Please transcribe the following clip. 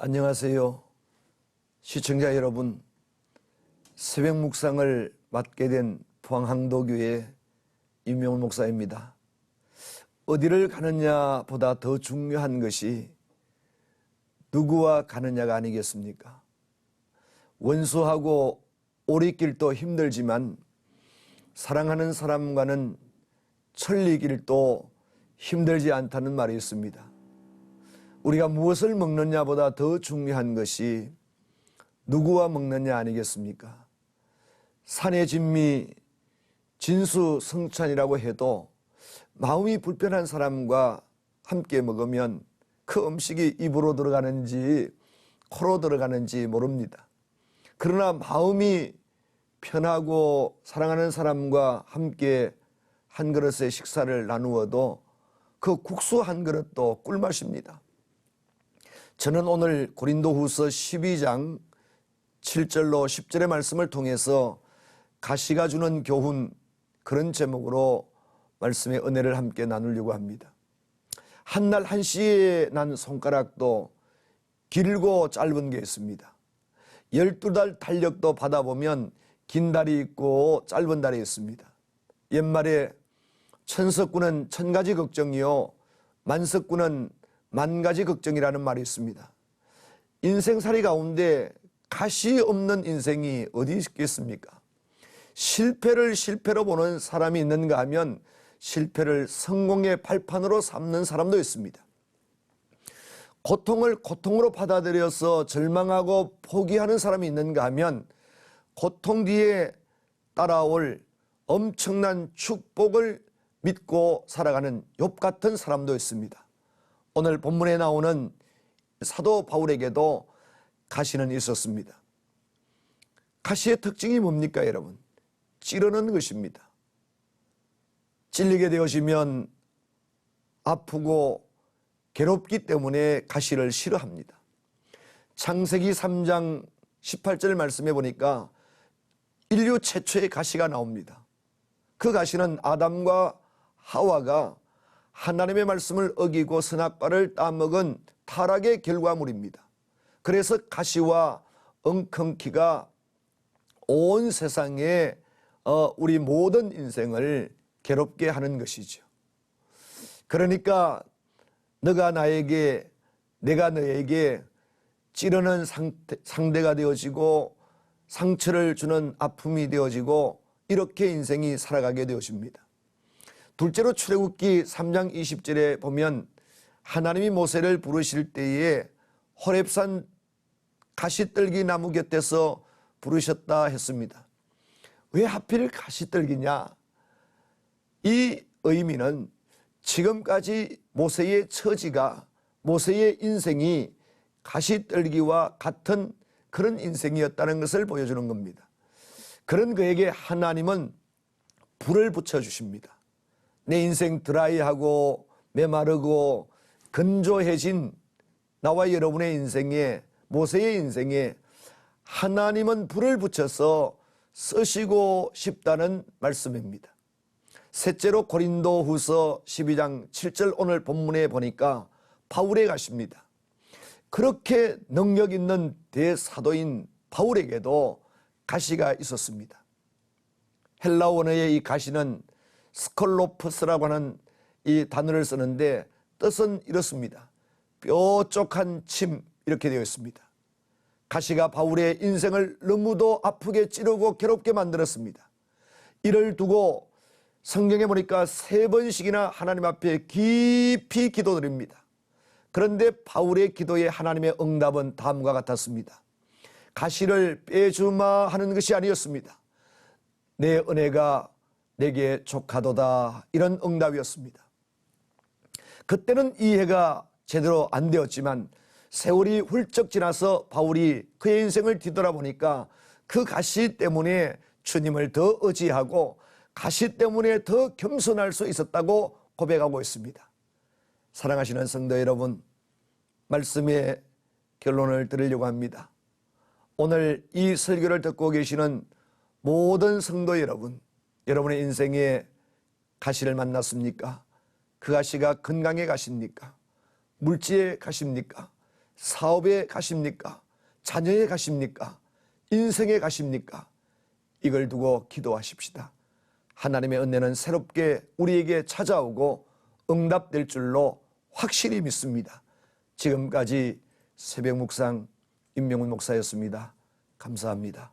안녕하세요. 시청자 여러분, 새벽 묵상을 맡게 된 포항항도교회 임용훈 목사입니다. 어디를 가느냐보다 더 중요한 것이 누구와 가느냐가 아니겠습니까? 원수하고 오리길도 힘들지만 사랑하는 사람과는 천리길도 힘들지 않다는 말이 있습니다. 우리가 무엇을 먹느냐보다 더 중요한 것이 누구와 먹느냐 아니겠습니까? 산의 진미, 진수성찬이라고 해도 마음이 불편한 사람과 함께 먹으면 그 음식이 입으로 들어가는지 코로 들어가는지 모릅니다. 그러나 마음이 편하고 사랑하는 사람과 함께 한 그릇의 식사를 나누어도 그 국수 한 그릇도 꿀맛입니다. 저는 오늘 고린도후서 12장 7절로 10절의 말씀을 통해서 가시가 주는 교훈, 그런 제목으로 말씀의 은혜를 함께 나누려고 합니다. 한날 한시에 난 손가락도 길고 짧은 게 있습니다. 12달 달력도 받아보면 긴 달이 있고 짧은 달이 있습니다. 옛말에 천석구는 천가지 걱정이요 만석구는 만가지 걱정이라는 말이 있습니다. 인생살이 가운데 가시 없는 인생이 어디 있겠습니까? 실패를 실패로 보는 사람이 있는가 하면 실패를 성공의 발판으로 삼는 사람도 있습니다. 고통을 고통으로 받아들여서 절망하고 포기하는 사람이 있는가 하면 고통 뒤에 따라올 엄청난 축복을 믿고 살아가는 욥 같은 사람도 있습니다. 오늘 본문에 나오는 사도 바울에게도 가시는 있었습니다. 가시의 특징이 뭡니까, 여러분? 찌르는 것입니다. 찔리게 되어지면 아프고 괴롭기 때문에 가시를 싫어합니다. 창세기 3장 18절 말씀해 보니까 인류 최초의 가시가 나옵니다. 그 가시는 아담과 하와가 하나님의 말씀을 어기고 선악과를 따먹은 타락의 결과물입니다. 그래서 가시와 엉겅퀴가 온 세상에 우리 모든 인생을 괴롭게 하는 것이죠. 그러니까 너가 나에게, 내가 너에게 찌르는 상대가 되어지고 상처를 주는 아픔이 되어지고 이렇게 인생이 살아가게 되어집니다. 둘째로 출애굽기 3장 20절에 보면 하나님이 모세를 부르실 때에 호렙산 가시떨기 나무 곁에서 부르셨다 했습니다. 왜 하필 가시떨기냐? 이 의미는 지금까지 모세의 처지가, 모세의 인생이 가시떨기와 같은 그런 인생이었다는 것을 보여주는 겁니다. 그런 그에게 하나님은 불을 붙여주십니다. 내 인생 드라이하고 메마르고 건조해진 나와 여러분의 인생에, 모세의 인생에 하나님은 불을 붙여서 쓰시고 싶다는 말씀입니다. 셋째로 고린도후서 12장 7절 오늘 본문에 보니까 바울의 가시입니다. 그렇게 능력 있는 대사도인 바울에게도 가시가 있었습니다. 헬라 원어의 이 가시는 스콜로프스라고 하는 이 단어를 쓰는데 뜻은 이렇습니다. 뾰족한 침, 이렇게 되어 있습니다. 가시가 바울의 인생을 너무도 아프게 찌르고 괴롭게 만들었습니다. 이를 두고 성경에 보니까 3번씩이나 하나님 앞에 깊이 기도드립니다. 그런데 바울의 기도에 하나님의 응답은 다음과 같았습니다. 가시를 빼주마 하는 것이 아니었습니다. 내 은혜가 내게 족하도다, 이런 응답이었습니다. 그때는 이해가 제대로 안 되었지만 세월이 훌쩍 지나서 바울이 그의 인생을 뒤돌아보니까 그 가시 때문에 주님을 더 의지하고 가시 때문에 더 겸손할 수 있었다고 고백하고 있습니다. 사랑하시는 성도 여러분, 말씀의 결론을 드리려고 합니다. 오늘 이 설교를 듣고 계시는 모든 성도 여러분, 여러분의 인생에 가시를 만났습니까? 그 가시가 건강의 가시입니까? 물질의 가시입니까? 사업에 가십니까? 자녀에 가십니까? 인생에 가십니까? 이걸 두고 기도하십시다. 하나님의 은혜는 새롭게 우리에게 찾아오고 응답될 줄로 확실히 믿습니다. 지금까지 새벽 묵상 임명훈 목사였습니다. 감사합니다.